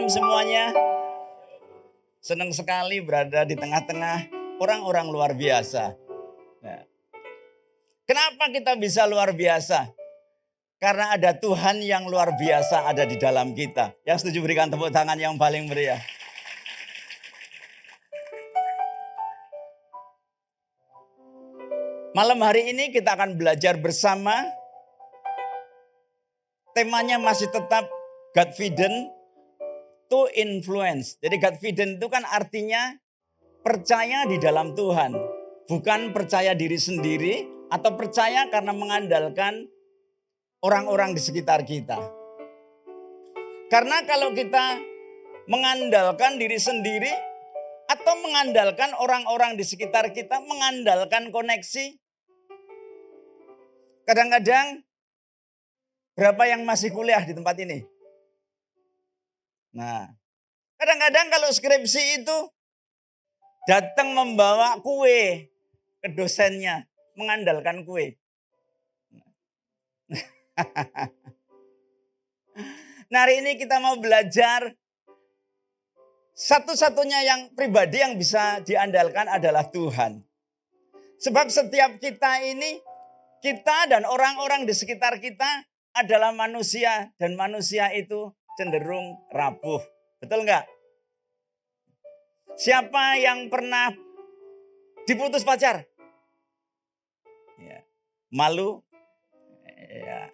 Shalom semuanya. Senang sekali berada di tengah-tengah orang-orang luar biasa. Nah, kenapa kita bisa luar biasa? Karena ada Tuhan yang luar biasa ada di dalam kita. Yang setuju berikan tepuk tangan yang paling meriah. Malam hari ini kita akan belajar bersama. Temanya masih tetap Godfident to influence. Jadi Godfident itu kan artinya percaya di dalam Tuhan. Bukan percaya diri sendiri atau percaya karena mengandalkan orang-orang di sekitar kita. Karena kalau kita mengandalkan diri sendiri atau mengandalkan orang-orang di sekitar kita, mengandalkan koneksi. Kadang-kadang berapa yang masih kuliah di tempat ini? Nah, kadang-kadang kalau skripsi itu datang membawa kue ke dosennya, mengandalkan kue. Nah, hari ini kita mau belajar satu-satunya yang pribadi yang bisa diandalkan adalah Tuhan. Sebab setiap kita ini, kita dan orang-orang di sekitar kita adalah manusia. Dan manusia itu cenderung rapuh. Betul nggak? Siapa yang pernah diputus pacar? Ya. Malu? Ya.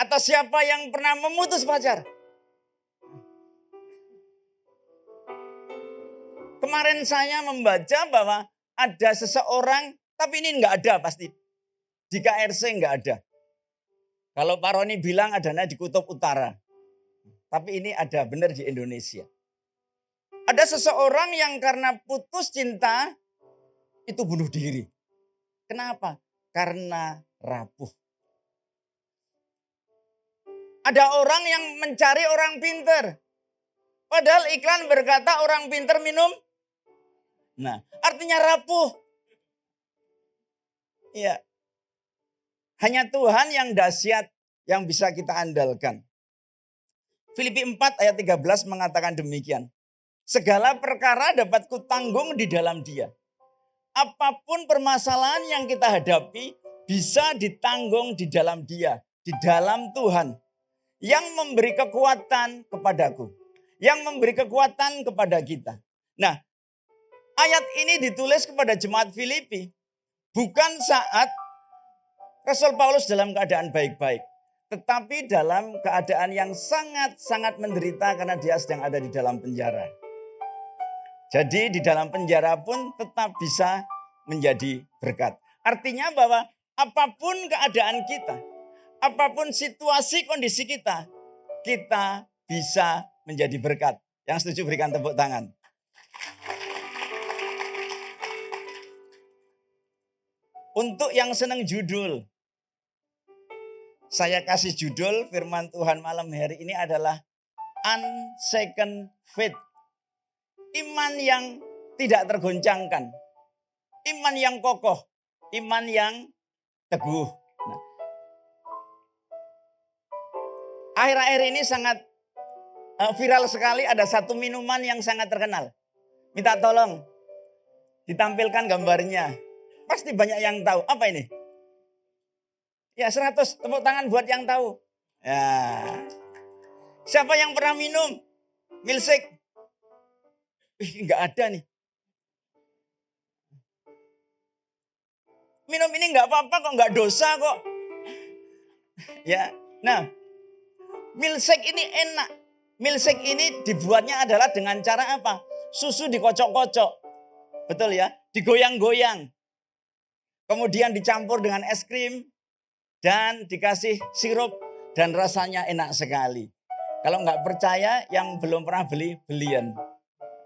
Atau siapa yang pernah memutus pacar? Kemarin saya membaca bahwa ada seseorang, tapi ini nggak ada pasti. Di KRC nggak ada. Kalau Pak Roni bilang adanya di Kutub Utara. Tapi ini ada benar di Indonesia. Ada seseorang yang karena putus cinta itu bunuh diri. Kenapa? Karena rapuh. Ada orang yang mencari orang pinter. Padahal iklan berkata orang pinter minum. Nah, artinya rapuh. Iya. Hanya Tuhan yang dahsyat yang bisa kita andalkan. Filipi 4 ayat 13 mengatakan demikian. Segala perkara dapat kutanggung di dalam Dia. Apapun permasalahan yang kita hadapi bisa ditanggung di dalam Dia. Di dalam Tuhan. Yang memberi kekuatan kepadaku. Yang memberi kekuatan kepada kita. Nah, ayat ini ditulis kepada jemaat Filipi. Bukan saat Rasul Paulus dalam keadaan baik-baik. Tetapi dalam keadaan yang sangat-sangat menderita karena dia sedang ada di dalam penjara. Jadi di dalam penjara pun tetap bisa menjadi berkat. Artinya bahwa apapun keadaan kita, apapun situasi kondisi kita, kita bisa menjadi berkat. Yang setuju berikan tepuk tangan. Untuk yang senang judul, saya kasih judul firman Tuhan malam hari ini adalah Unshaken Faith. Iman yang tidak tergoncangkan. Iman yang kokoh. Iman yang teguh. Nah, akhir-akhir ini sangat viral sekali ada satu minuman yang sangat terkenal. Minta tolong ditampilkan gambarnya. Pasti banyak yang tahu. Apa ini? Ya 100 tepuk tangan buat yang tahu. Ya. Siapa yang pernah minum milkshake? Enggak ada nih. Minum ini enggak apa-apa kok, enggak dosa kok. Ya. Nah, milkshake ini enak. Milkshake ini dibuatnya adalah dengan cara apa? Susu dikocok-kocok. Betul ya? Digoyang-goyang. Kemudian dicampur dengan es krim. Dan dikasih sirup dan rasanya enak sekali. Kalau nggak percaya yang belum pernah belian.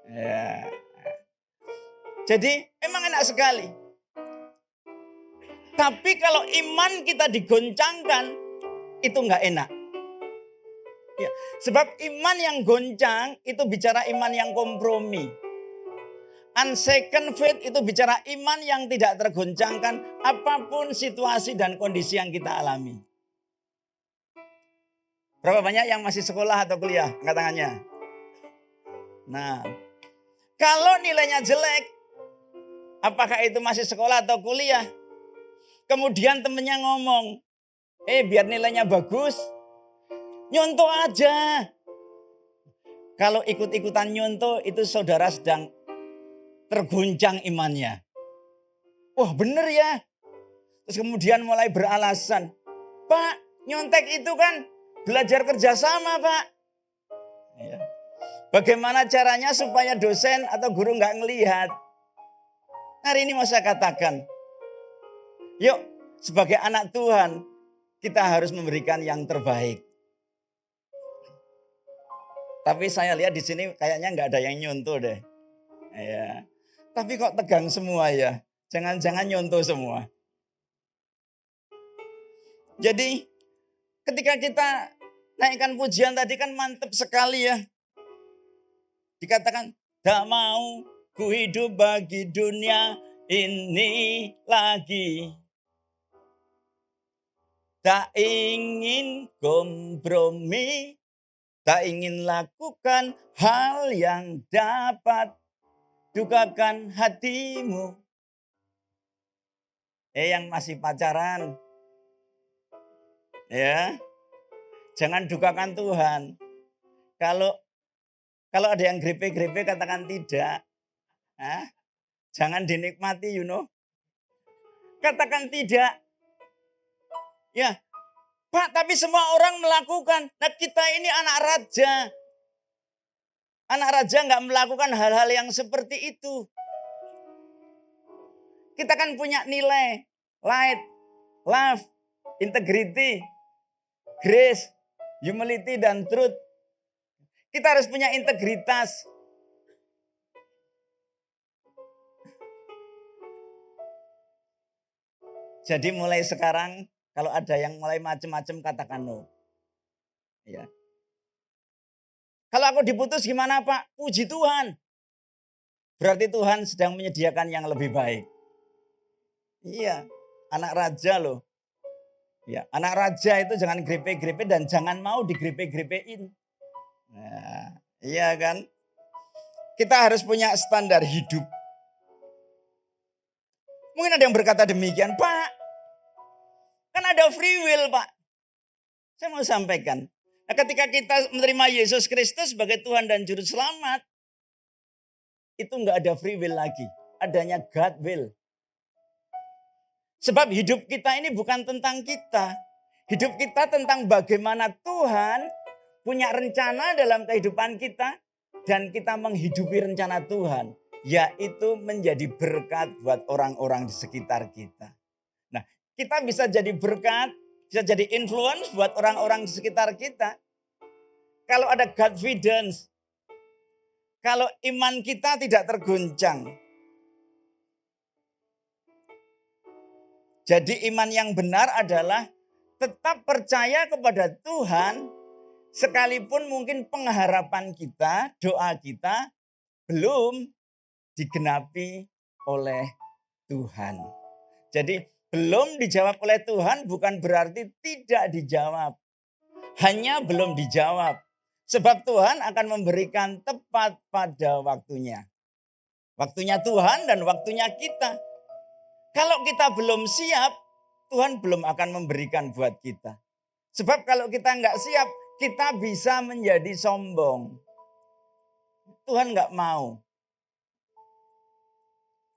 Ya. Jadi emang enak sekali. Tapi kalau iman kita digoncangkan itu nggak enak. Ya. Sebab iman yang goncang itu bicara iman yang kompromi. Unshaken faith itu bicara iman yang tidak tergoncangkan apapun situasi dan kondisi yang kita alami. Berapa banyak yang masih sekolah atau kuliah? Angkat tangannya. Nah, kalau nilainya jelek, apakah itu masih sekolah atau kuliah? Kemudian temennya ngomong, biar nilainya bagus, nyontoh aja. Kalau ikut-ikutan nyontoh itu saudara sedang terguncang imannya. Wah bener ya. Terus kemudian mulai beralasan, Pak, nyontek itu kan belajar kerjasama, Pak. Ya. Bagaimana caranya supaya dosen atau guru nggak ngelihat? Hari ini mau saya katakan, yuk sebagai anak Tuhan kita harus memberikan yang terbaik. Tapi saya lihat di sini kayaknya nggak ada yang nyontoh deh. Ya. Tapi kok tegang semua ya? Jangan-jangan nyontoh semua. Jadi ketika kita naikkan pujian tadi kan mantap sekali ya. Dikatakan, tak mau ku hidup bagi dunia ini lagi. Tak ingin kompromi, tak ingin lakukan hal yang dapat dukakan hatimu. Yang masih pacaran, ya, jangan dukakan Tuhan. Kalau ada yang grepe-grepe katakan tidak. Jangan dinikmati, Katakan tidak. Ya, Pak, tapi semua orang melakukan. Nah, kita ini anak raja. Anak raja nggak melakukan hal-hal yang seperti itu. Kita kan punya nilai, light, love, integrity, grace, humility, dan truth. Kita harus punya integritas. Jadi mulai sekarang kalau ada yang mulai macam-macam katakan no. Ya. Kalau aku diputus gimana Pak? Puji Tuhan. Berarti Tuhan sedang menyediakan yang lebih baik. Iya, anak raja loh. Ya, anak raja itu jangan grepe-grepe dan jangan mau digrepe-grepein. Nah, iya kan? Kita harus punya standar hidup. Mungkin ada yang berkata demikian, Pak, kan ada free will, Pak. Saya mau sampaikan. Nah, ketika kita menerima Yesus Kristus sebagai Tuhan dan Juru Selamat, itu enggak ada free will lagi. Adanya God will. Sebab hidup kita ini bukan tentang kita. Hidup kita tentang bagaimana Tuhan punya rencana dalam kehidupan kita. Dan kita menghidupi rencana Tuhan. Yaitu menjadi berkat buat orang-orang di sekitar kita. Nah, kita bisa jadi berkat, bisa jadi influence buat orang-orang di sekitar kita. Kalau ada confidence, kalau iman kita tidak terguncang. Jadi iman yang benar adalah tetap percaya kepada Tuhan, sekalipun mungkin pengharapan kita, doa kita belum digenapi oleh Tuhan. Jadi belum dijawab oleh Tuhan bukan berarti tidak dijawab. Hanya belum dijawab. Sebab Tuhan akan memberikan tepat pada waktunya. Waktunya Tuhan dan waktunya kita. Kalau kita belum siap, Tuhan belum akan memberikan buat kita. Sebab kalau kita nggak siap, kita bisa menjadi sombong. Tuhan nggak mau.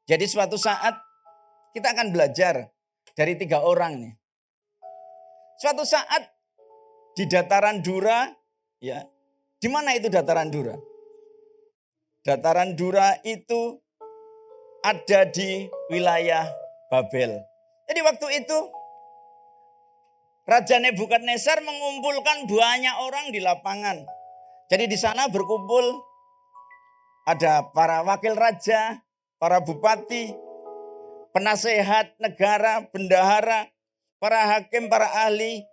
Jadi suatu saat kita akan belajar dari 3 orang nih. Suatu saat di dataran Dura, ya, di mana itu dataran Dura? Dataran Dura itu ada di wilayah Babel. Jadi waktu itu Raja Nebukadnezar mengumpulkan banyak orang di lapangan. Jadi di sana berkumpul ada para wakil raja, para bupati, penasehat negara, bendahara, para hakim, para ahli.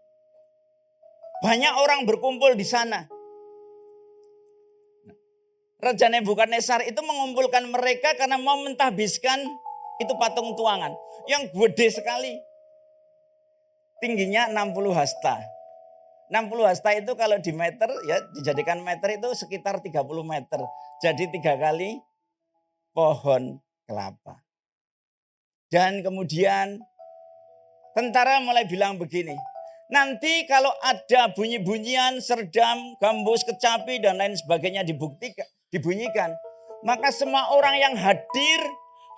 Banyak orang berkumpul di sana. Raja Nebukadnezar itu mengumpulkan mereka karena mau mentahbiskan itu patung tuangan. Yang gede sekali. Tingginya 60 hasta. 60 hasta itu kalau di meter ya dijadikan meter itu sekitar 30 meter. Jadi 3 kali pohon kelapa. Dan kemudian tentara mulai bilang begini. Nanti kalau ada bunyi-bunyian, serdam, gambus, kecapi dan lain sebagainya dibunyikan. Maka semua orang yang hadir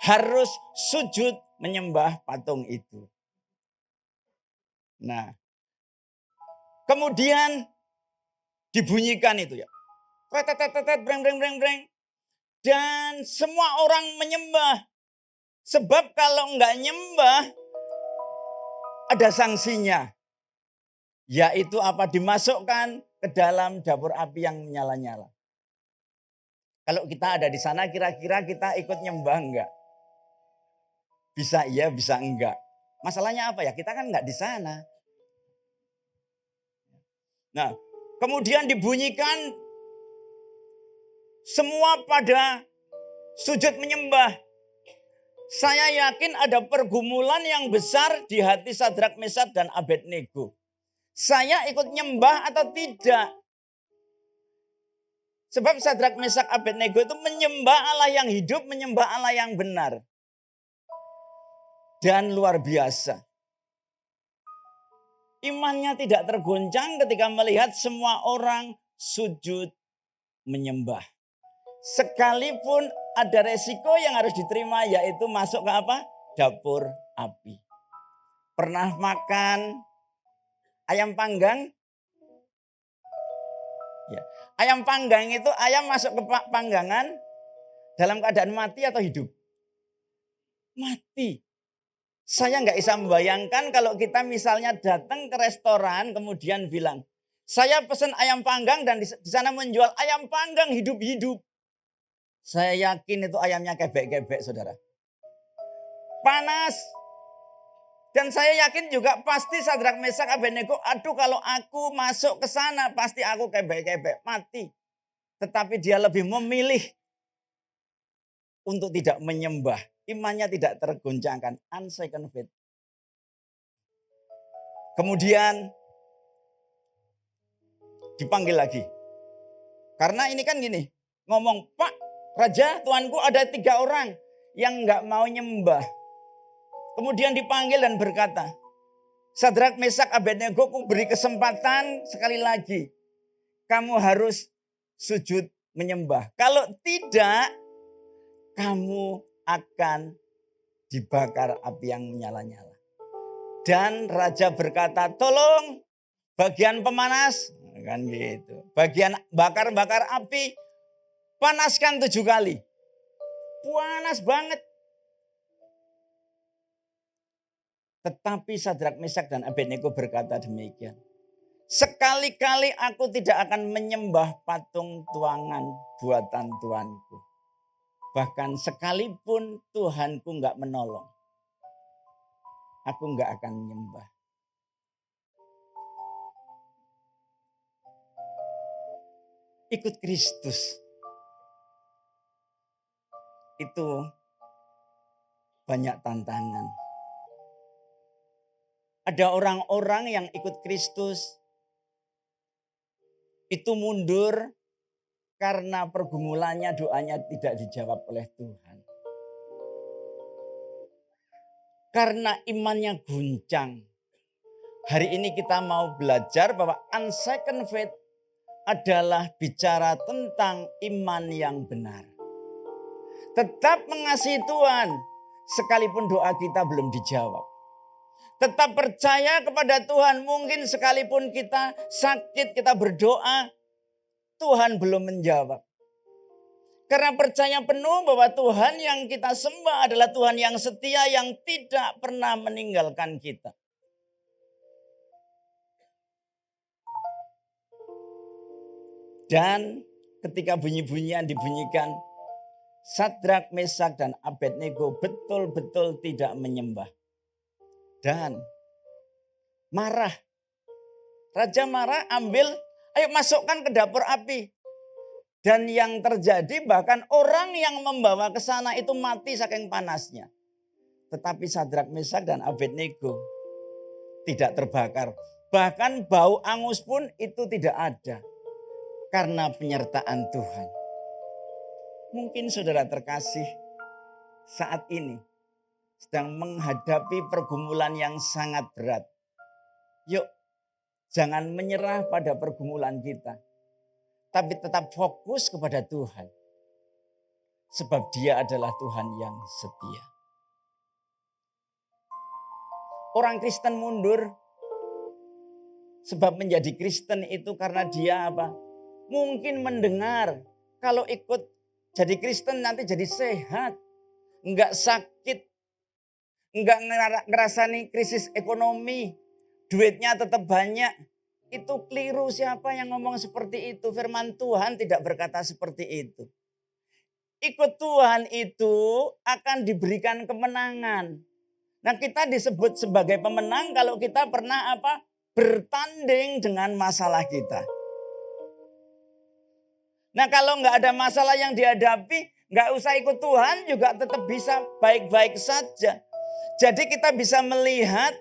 harus sujud menyembah patung itu. Nah, kemudian dibunyikan itu ya. Breng, breng, breng, breng. Dan semua orang menyembah. Sebab kalau enggak nyembah, ada sanksinya. Yaitu apa? Dimasukkan ke dalam dapur api yang menyala-nyala. Kalau kita ada di sana, kira-kira kita ikut nyembah enggak? Bisa iya, bisa enggak. Masalahnya apa ya? Kita kan enggak di sana. Nah, kemudian dibunyikan, semua pada sujud menyembah. Saya yakin ada pergumulan yang besar di hati Sadrak, Mesak, dan Abednego. Saya ikut nyembah atau tidak? Sebab Sadrak, Mesak, Abednego itu menyembah Allah yang hidup, menyembah Allah yang benar. Dan luar biasa. Imannya tidak tergoncang ketika melihat semua orang sujud menyembah. Sekalipun ada resiko yang harus diterima, yaitu masuk ke apa? Dapur api. Pernah makan ayam panggang? Ya. Ayam panggang itu ayam masuk ke panggangan dalam keadaan mati atau hidup? Mati. Saya nggak bisa membayangkan kalau kita misalnya datang ke restoran kemudian bilang, saya pesan ayam panggang dan di sana menjual ayam panggang hidup-hidup. Saya yakin itu ayamnya kebek-kebek, saudara. Panas. Dan saya yakin juga pasti Sadrak, Mesak, Abednego, aduh kalau aku masuk ke sana pasti aku kebek-kebek, mati. Tetapi dia lebih memilih untuk tidak menyembah. Imannya tidak tergoncangkan. Unshaken faith. Kemudian dipanggil lagi. Karena ini kan gini. Ngomong, Pak Raja, tuanku ada 3 orang yang nggak mau nyembah. Kemudian dipanggil dan berkata, Sadrak, Mesak, Abednego, ku beri kesempatan sekali lagi. Kamu harus sujud menyembah. Kalau tidak, kamu akan dibakar api yang menyala-nyala. Dan raja berkata, tolong bagian pemanas, kan gitu. Bagian bakar-bakar api, panaskan 7 kali. Panas banget. Tetapi Sadrak, Mesak, dan Abednego berkata demikian. Sekali-kali aku tidak akan menyembah patung tuangan buatan Tuanku. Bahkan sekalipun Tuhanku enggak menolong, aku enggak akan menyembah. Ikut Kristus itu banyak tantangan. Ada orang-orang yang ikut Kristus itu mundur karena pergumulannya, doanya tidak dijawab oleh Tuhan. Karena imannya guncang. Hari ini kita mau belajar bahwa unshaken faith adalah bicara tentang iman yang benar. Tetap mengasihi Tuhan sekalipun doa kita belum dijawab. Tetap percaya kepada Tuhan, mungkin sekalipun kita sakit, kita berdoa, Tuhan belum menjawab. Karena percaya penuh bahwa Tuhan yang kita sembah adalah Tuhan yang setia, yang tidak pernah meninggalkan kita. Dan ketika bunyi-bunyian dibunyikan, Sadrak, Mesak, dan Abednego betul-betul tidak menyembah. Dan marah. Raja marah, ambil, ayo masukkan ke dapur api. Dan yang terjadi bahkan orang yang membawa ke sana itu mati saking panasnya. Tetapi Sadrak, Mesak, dan Abednego tidak terbakar. Bahkan bau angus pun itu tidak ada. Karena penyertaan Tuhan. Mungkin saudara terkasih saat ini sedang menghadapi pergumulan yang sangat berat. Yuk, jangan menyerah pada pergumulan kita. Tapi tetap fokus kepada Tuhan. Sebab Dia adalah Tuhan yang setia. Orang Kristen mundur. Sebab menjadi Kristen itu karena dia apa? Mungkin mendengar kalau ikut jadi Kristen nanti jadi sehat. Enggak sakit. Enggak ngerasani krisis ekonomi. Duitnya tetap banyak. Itu keliru. Siapa yang ngomong seperti itu? Firman Tuhan tidak berkata seperti itu. Ikut Tuhan itu akan diberikan kemenangan. Nah, kita disebut sebagai pemenang kalau kita pernah apa? Bertanding dengan masalah kita. Nah, kalau nggak ada masalah yang dihadapi, nggak usah ikut Tuhan juga tetap bisa baik-baik saja. Jadi kita bisa melihat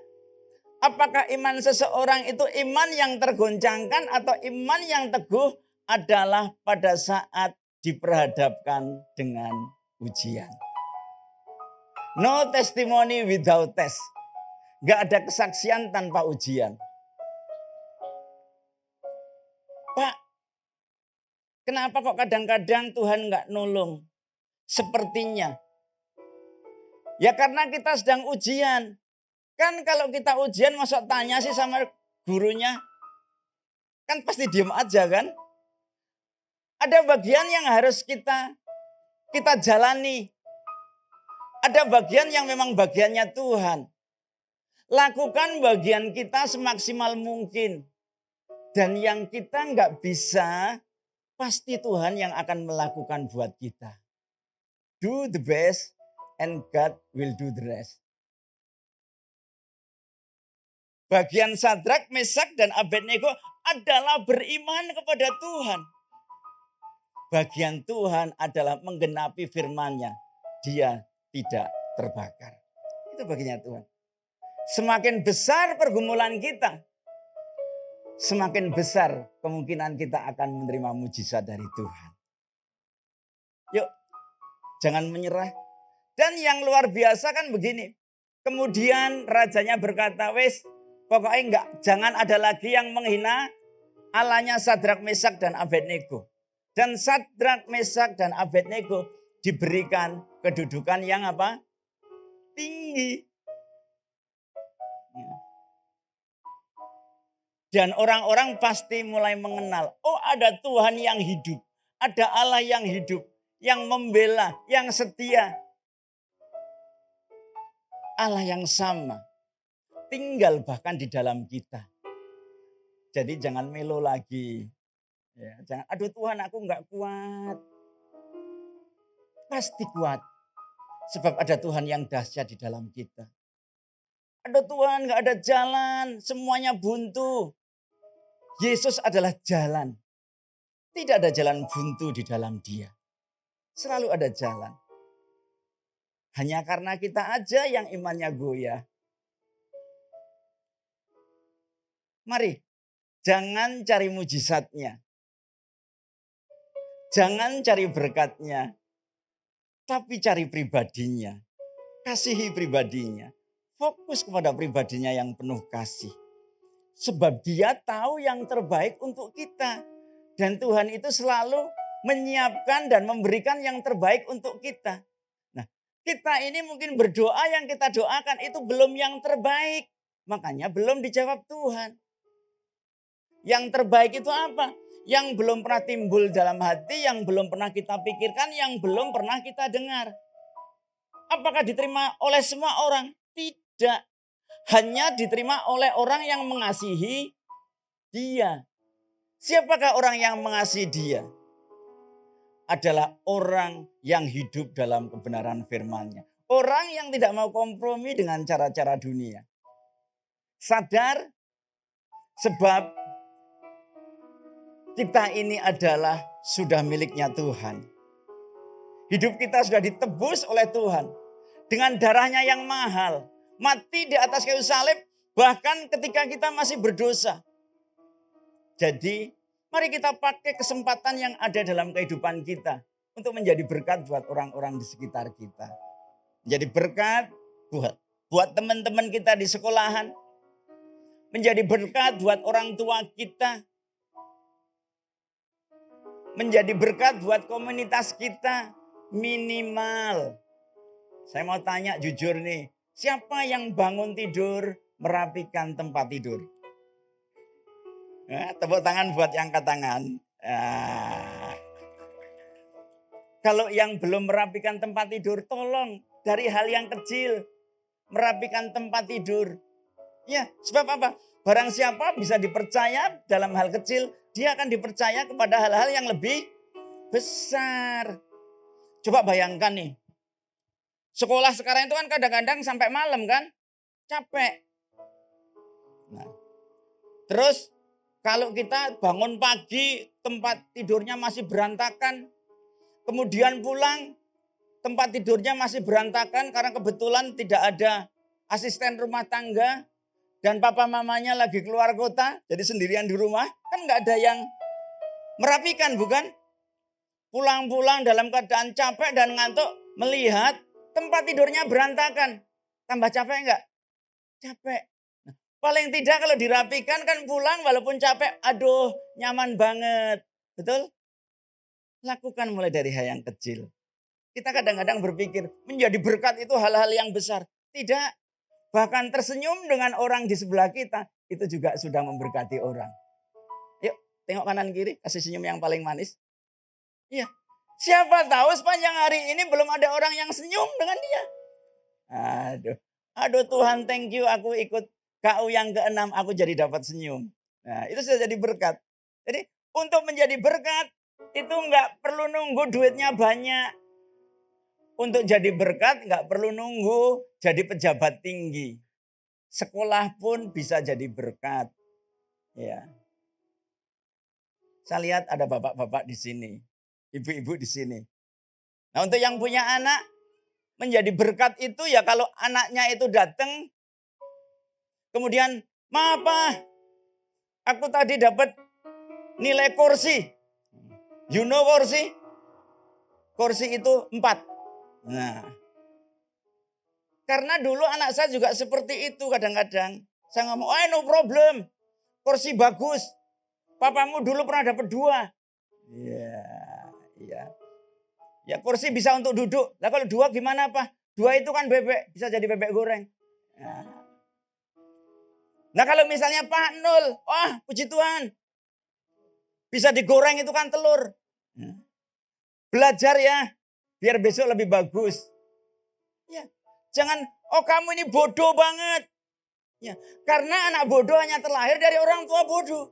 apakah iman seseorang itu iman yang tergoncangkan atau iman yang teguh adalah pada saat diperhadapkan dengan ujian. No testimony without test. Gak ada kesaksian tanpa ujian. Pak, kenapa kok kadang-kadang Tuhan gak nolong? Sepertinya. Ya karena kita sedang ujian. Kan kalau kita ujian masa tanya sih sama gurunya. Kan pasti diem aja kan. Ada bagian yang harus kita jalani. Ada bagian yang memang bagiannya Tuhan. Lakukan bagian kita semaksimal mungkin. Dan yang kita nggak bisa, pasti Tuhan yang akan melakukan buat kita. Do the best and God will do the rest. Bagian Sadrak, Mesak, dan Abednego adalah beriman kepada Tuhan. Bagian Tuhan adalah menggenapi firman-Nya. Dia tidak terbakar. Itu bagiannya Tuhan. Semakin besar pergumulan kita, semakin besar kemungkinan kita akan menerima mujizat dari Tuhan. Yuk, jangan menyerah. Dan yang luar biasa kan begini. Kemudian rajanya berkata, wes pokoknya jangan ada lagi yang menghina Allahnya Sadrak, Mesak, dan Abednego. Dan Sadrak, Mesak, dan Abednego diberikan kedudukan yang apa? Tinggi. Dan orang-orang pasti mulai mengenal. Oh, ada Tuhan yang hidup. Ada Allah yang hidup. Yang membela, yang setia. Allah yang sama. Tinggal bahkan di dalam kita. Jadi jangan melo lagi. Ya, jangan, aduh Tuhan aku enggak kuat. Pasti kuat. Sebab ada Tuhan yang dahsyat di dalam kita. Ada Tuhan, gak ada jalan. Semuanya buntu. Yesus adalah jalan. Tidak ada jalan buntu di dalam Dia. Selalu ada jalan. Hanya karena kita aja yang imannya goyah. Mari, jangan cari mujizatnya. Jangan cari berkatnya. Tapi cari pribadinya. Kasihi pribadinya. Fokus kepada pribadinya yang penuh kasih. Sebab Dia tahu yang terbaik untuk kita. Dan Tuhan itu selalu menyiapkan dan memberikan yang terbaik untuk kita. Nah, kita ini mungkin berdoa yang kita doakan itu belum yang terbaik. Makanya belum dijawab Tuhan. Yang terbaik itu apa? Yang belum pernah timbul dalam hati, yang belum pernah kita pikirkan, yang belum pernah kita dengar. Apakah diterima oleh semua orang? Tidak. Hanya diterima oleh orang yang mengasihi Dia. Siapakah orang yang mengasihi Dia? Adalah orang yang hidup dalam kebenaran firman-Nya. Orang yang tidak mau kompromi dengan cara-cara dunia. Sadar sebab kita ini adalah sudah miliknya Tuhan. Hidup kita sudah ditebus oleh Tuhan. Dengan darahnya yang mahal. Mati di atas kayu salib Bahkan ketika kita masih berdosa. Jadi mari kita pakai kesempatan yang ada dalam kehidupan kita untuk menjadi berkat buat orang-orang di sekitar kita. Menjadi berkat buat teman-teman kita di sekolahan. Menjadi berkat buat orang tua kita. Menjadi berkat buat komunitas kita. Minimal. Saya mau tanya jujur nih. Siapa yang bangun tidur merapikan tempat tidur? Tepuk tangan buat yang angkat tangan. Kalau yang belum merapikan tempat tidur, tolong dari hal yang kecil. Merapikan tempat tidur. Ya, sebab apa? Barang siapa bisa dipercaya dalam hal kecil, dia akan dipercaya kepada hal-hal yang lebih besar. Coba bayangkan nih. Sekolah sekarang itu kan kadang-kadang sampai malam kan. Capek. Nah, terus kalau kita bangun pagi, tempat tidurnya masih berantakan. Kemudian pulang, tempat tidurnya masih berantakan karena kebetulan tidak ada asisten rumah tangga. Dan papa mamanya lagi keluar kota, jadi sendirian di rumah. Kan gak ada yang merapikan, bukan? Pulang-pulang dalam keadaan capek dan ngantuk, melihat tempat tidurnya berantakan. Tambah capek enggak? Capek. Nah, paling tidak kalau dirapikan kan pulang walaupun capek. Aduh, nyaman banget. Betul? Lakukan mulai dari hal yang kecil. Kita kadang-kadang berpikir menjadi berkat itu hal-hal yang besar. Tidak. Bahkan tersenyum dengan orang di sebelah kita. Itu juga sudah memberkati orang. Yuk, tengok kanan kiri. Kasih senyum yang paling manis. Iya. Siapa tahu sepanjang hari ini belum ada orang yang senyum dengan dia. Aduh Tuhan, thank you, aku ikut KU yang ke-6, aku jadi dapat senyum. Nah, itu sudah jadi berkat. Jadi untuk menjadi berkat itu nggak perlu nunggu duitnya banyak. Untuk jadi berkat nggak perlu nunggu jadi pejabat tinggi. Sekolah pun bisa jadi berkat. Ya. Saya lihat ada bapak-bapak di sini. Ibu-ibu di sini. Nah, untuk yang punya anak, menjadi berkat itu ya kalau anaknya itu datang. Kemudian, "Ma, apa? Aku tadi dapat nilai kursi." You know kursi? Kursi itu 4. Nah, karena dulu anak saya juga seperti itu kadang-kadang. Saya ngomong, "Oh, no problem. Kursi bagus. Papamu dulu pernah dapat 2. Iya. Ya kursi bisa untuk duduk. Lah kalau 2 gimana apa? 2 itu kan bebek. Bisa jadi bebek goreng. Nah kalau misalnya Pak Nul. Wah puji Tuhan. Bisa digoreng itu kan telur. Belajar ya. Biar besok lebih bagus. Ya. Jangan, oh kamu ini bodoh banget. Ya. Karena anak bodoh hanya terlahir dari orang tua bodoh.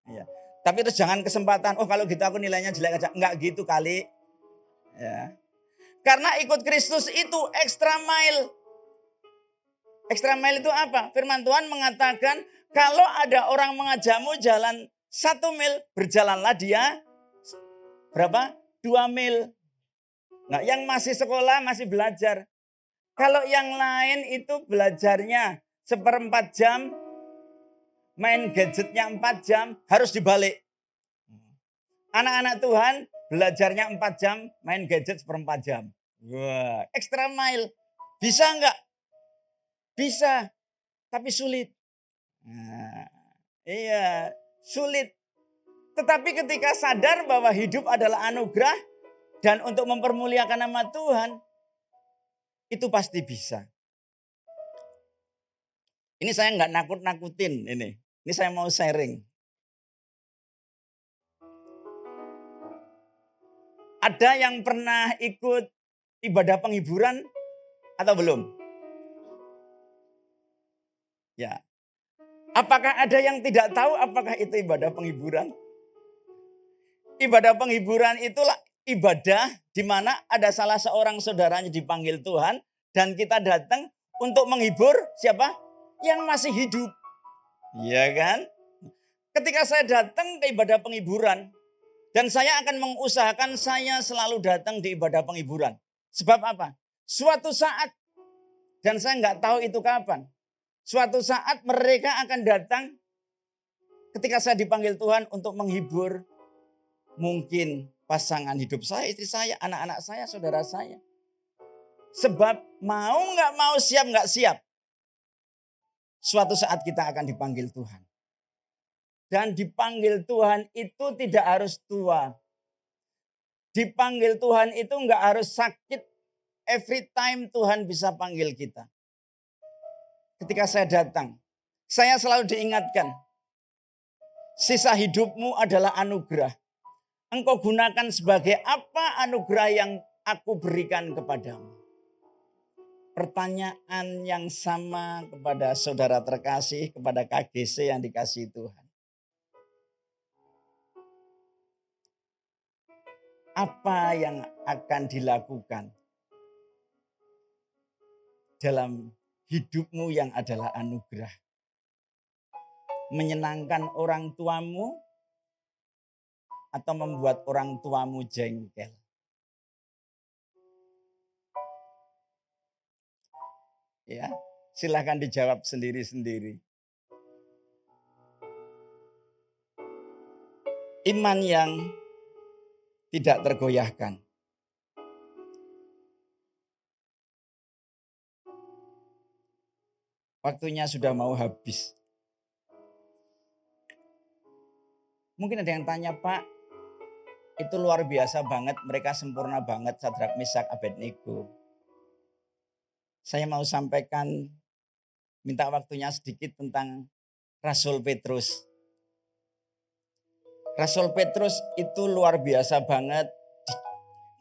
Ya. Tapi terus jangan kesempatan, oh kalau gitu aku nilainya jelek aja. Enggak gitu kali. Ya. Karena ikut Kristus itu extra mile. Extra mile itu apa? Firman Tuhan mengatakan, kalau ada orang mengajakmu jalan 1 mil, berjalanlah dia berapa? 2 mil. Nah yang masih sekolah, masih belajar. Kalau yang lain itu belajarnya 1/4 jam, main gadgetnya 4 jam, harus dibalik. Anak-anak Tuhan belajarnya 4 jam, main gadget 1/4 jam. Wah, extra mile. Bisa enggak? Bisa, tapi sulit. Nah, iya, sulit. Tetapi ketika sadar bahwa hidup adalah anugerah dan untuk mempermuliakan nama Tuhan, itu pasti bisa. Ini saya enggak nakut-nakutin ini. Ini saya mau sharing. Ada yang pernah ikut ibadah penghiburan atau belum? Ya. Apakah ada yang tidak tahu apakah itu ibadah penghiburan? Ibadah penghiburan itulah ibadah di mana ada salah seorang saudaranya dipanggil Tuhan dan kita datang untuk menghibur siapa? Yang masih hidup. Iya kan? Ketika saya datang ke ibadah penghiburan, dan saya akan mengusahakan saya selalu datang di ibadah penghiburan. Sebab apa? Suatu saat Dan saya nggak tahu itu kapan. Suatu saat mereka akan datang ketika saya dipanggil Tuhan untuk menghibur mungkin pasangan hidup saya, istri saya, anak-anak saya, saudara saya. Sebab mau nggak mau, siap nggak siap, suatu saat kita akan dipanggil Tuhan. Dan dipanggil Tuhan itu tidak harus tua. Dipanggil Tuhan itu nggak harus sakit. Every time Tuhan bisa panggil kita. Ketika saya datang, saya selalu diingatkan, sisa hidupmu adalah anugerah. Engkau gunakan sebagai apa anugerah yang aku berikan kepadamu. Pertanyaan yang sama kepada saudara terkasih, kepada KGC yang dikasihi Tuhan. Apa yang akan dilakukan dalam hidupmu yang adalah anugerah? Menyenangkan orang tuamu atau membuat orang tuamu jengkel? Ya, silahkan dijawab sendiri-sendiri. Iman yang tidak tergoyahkan. Waktunya sudah mau habis. Mungkin ada yang tanya, Pak, itu luar biasa banget, mereka sempurna banget, Sadrak, Mesak, Abednego. Saya mau sampaikan, minta waktunya sedikit tentang Rasul Petrus. Rasul Petrus itu luar biasa banget.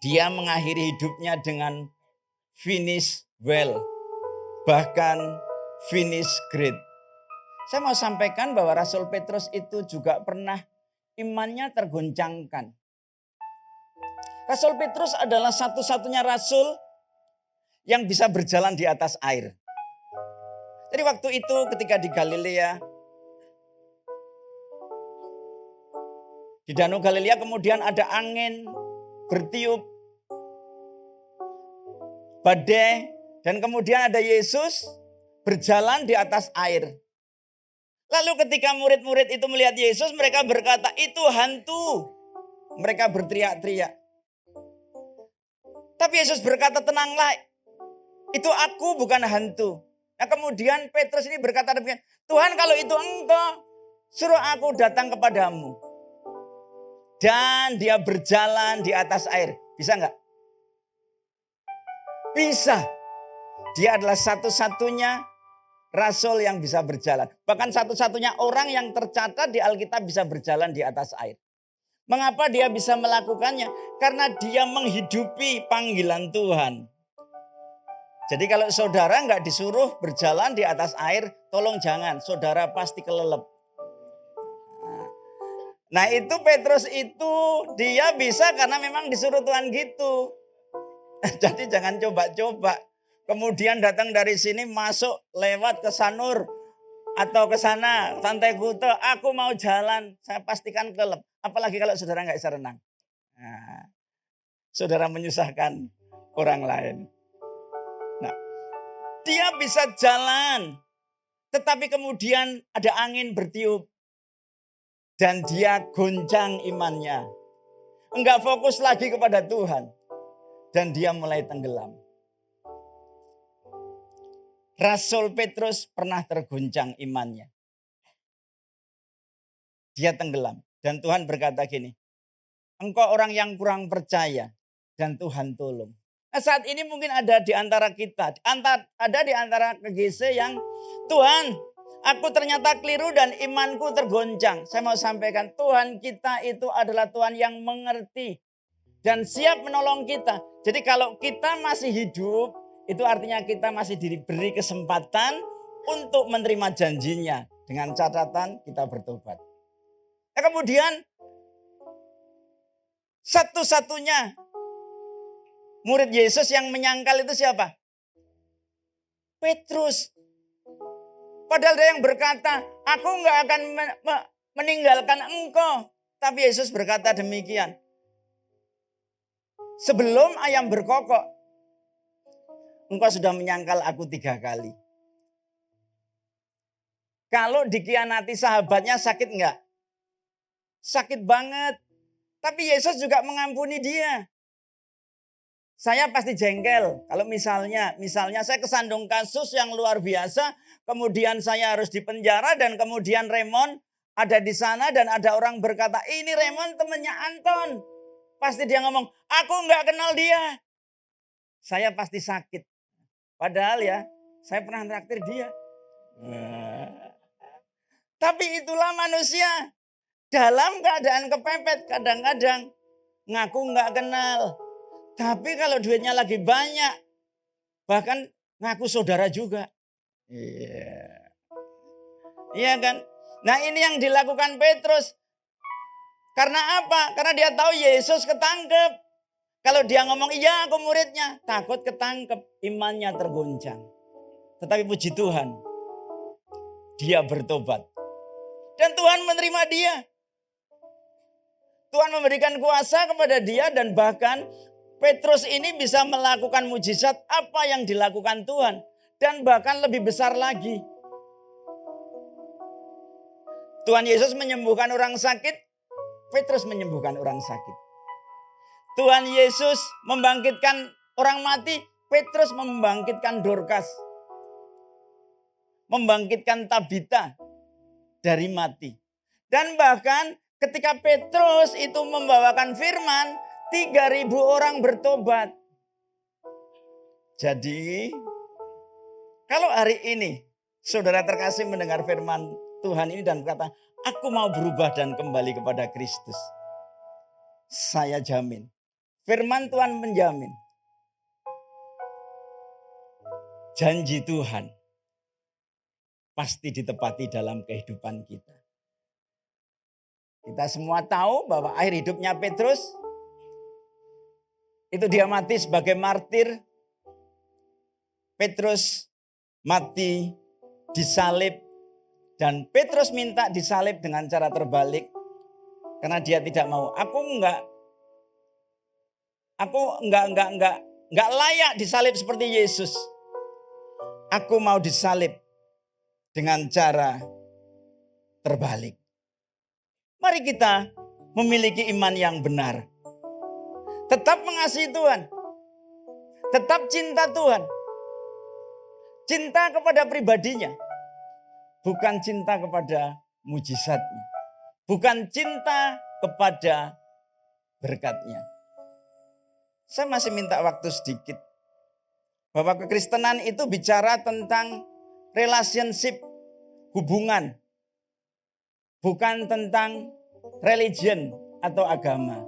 Dia mengakhiri hidupnya dengan finish well, bahkan finish great. Saya mau sampaikan bahwa Rasul Petrus itu juga pernah imannya tergoncangkan. Rasul Petrus adalah satu-satunya rasul yang bisa berjalan di atas air. Jadi waktu itu ketika di Galilea, di Danau Galilea kemudian ada angin bertiup, badai, dan kemudian ada Yesus berjalan di atas air. Lalu ketika murid-murid itu melihat Yesus, mereka berkata, itu hantu. Mereka berteriak-teriak. Tapi Yesus berkata, tenanglah. Itu aku, bukan hantu. Nah kemudian Petrus ini berkata demikian, Tuhan kalau itu engkau, suruh aku datang kepadamu. Dan dia berjalan di atas air. Bisa enggak? Bisa. Dia adalah satu-satunya rasul yang bisa berjalan. Bahkan satu-satunya orang yang tercatat di Alkitab bisa berjalan di atas air. Mengapa dia bisa melakukannya? Karena dia menghidupi panggilan Tuhan. Jadi kalau saudara nggak disuruh berjalan di atas air, tolong jangan, saudara pasti kelelep. Nah itu Petrus itu dia bisa karena memang disuruh Tuhan gitu. Jadi jangan coba-coba. Kemudian datang dari sini masuk lewat ke Sanur atau ke sana Pantai Kuta, aku mau jalan, saya pastikan kelelep. Apalagi kalau saudara nggak bisa renang. Nah, saudara menyusahkan orang lain. Nah, dia bisa jalan, tetapi kemudian ada angin bertiup. Dan dia goncang imannya. Enggak fokus lagi kepada Tuhan. Dan dia mulai tenggelam. Rasul Petrus pernah terguncang imannya. Dia tenggelam. Dan Tuhan berkata gini, engkau orang yang kurang percaya. Dan Tuhan tolong. Nah saat ini mungkin ada di antara kita. Ada di antara KGC yang Tuhan, aku ternyata keliru dan imanku tergoncang. Saya mau sampaikan Tuhan kita itu adalah Tuhan yang mengerti. Dan siap menolong kita. Jadi kalau kita masih hidup, itu artinya kita masih diberi kesempatan untuk menerima janjinya. Dengan catatan kita bertobat. Nah, kemudian satu-satunya murid Yesus yang menyangkal itu siapa? Petrus. Padahal ada yang berkata, aku nggak akan meninggalkan engkau. Tapi Yesus berkata demikian. Sebelum ayam berkokok, engkau sudah menyangkal aku 3 kali. Kalau dikhianati sahabatnya sakit enggak? Sakit banget. Tapi Yesus juga mengampuni dia. Saya pasti jengkel. Kalau misalnya saya kesandung kasus yang luar biasa. Kemudian saya harus dipenjara dan kemudian Raymond ada di sana dan ada orang berkata, ini Raymond temannya Anton. Pasti dia ngomong, aku enggak kenal dia. Saya pasti sakit. Padahal ya, saya pernah traktir dia. Tapi itulah manusia. Dalam keadaan kepepet kadang-kadang ngaku nggak kenal. Tapi kalau duitnya lagi banyak, bahkan ngaku saudara juga. Iya kan? Nah ini yang dilakukan Petrus. Karena apa? Karena dia tahu Yesus ketangkep. Kalau dia ngomong, iya aku muridnya. Takut ketangkep, imannya tergoncang. Tetapi puji Tuhan, dia bertobat. Dan Tuhan menerima dia. Tuhan memberikan kuasa kepada dia dan bahkan Petrus ini bisa melakukan mujizat apa yang dilakukan Tuhan. Dan bahkan lebih besar lagi. Tuhan Yesus menyembuhkan orang sakit, Petrus menyembuhkan orang sakit. Tuhan Yesus membangkitkan orang mati, Petrus membangkitkan Dorcas. Membangkitkan Tabita dari mati. Dan bahkan ketika Petrus itu membawakan firman, 3.000 orang bertobat. Jadi, kalau hari ini saudara terkasih mendengar firman Tuhan ini dan berkata, aku mau berubah dan kembali kepada Kristus. Saya jamin, firman Tuhan menjamin, janji Tuhan pasti ditepati dalam kehidupan kita. Kita semua tahu bahwa akhir hidupnya Petrus itu dia mati sebagai martir. Petrus mati disalib dan Petrus minta disalib dengan cara terbalik karena dia tidak mau. Aku enggak layak disalib seperti Yesus. Aku mau disalib dengan cara terbalik. Mari kita memiliki iman yang benar. Tetap mengasihi Tuhan. Tetap cinta Tuhan. Cinta kepada pribadinya. Bukan cinta kepada mujizatnya. Bukan cinta kepada berkatnya. Saya masih minta waktu sedikit. Bahwa kekristenan itu bicara tentang relationship, hubungan. Bukan tentang religion atau agama.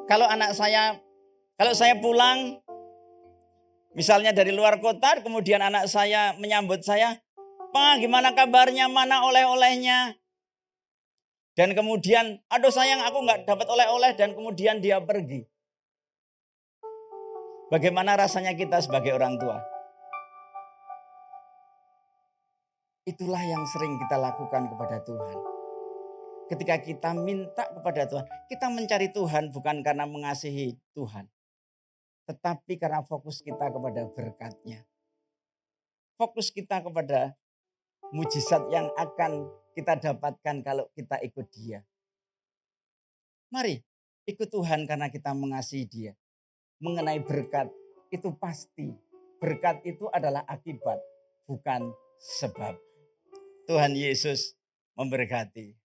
Kalau saya pulang, misalnya dari luar kota, kemudian anak saya menyambut saya, "Pa, gimana kabarnya? Mana oleh-olehnya?" Dan kemudian, "Aduh sayang, aku nggak dapat oleh-oleh," dan kemudian dia pergi. Bagaimana rasanya kita sebagai orang tua? Itulah yang sering kita lakukan kepada Tuhan. Ketika kita minta kepada Tuhan, kita mencari Tuhan bukan karena mengasihi Tuhan. Tetapi karena fokus kita kepada berkat-Nya. Fokus kita kepada mujizat yang akan kita dapatkan kalau kita ikut Dia. Mari ikut Tuhan karena kita mengasihi Dia. Mengenai berkat itu pasti. Berkat itu adalah akibat, bukan sebab. Tuhan Yesus memberkati.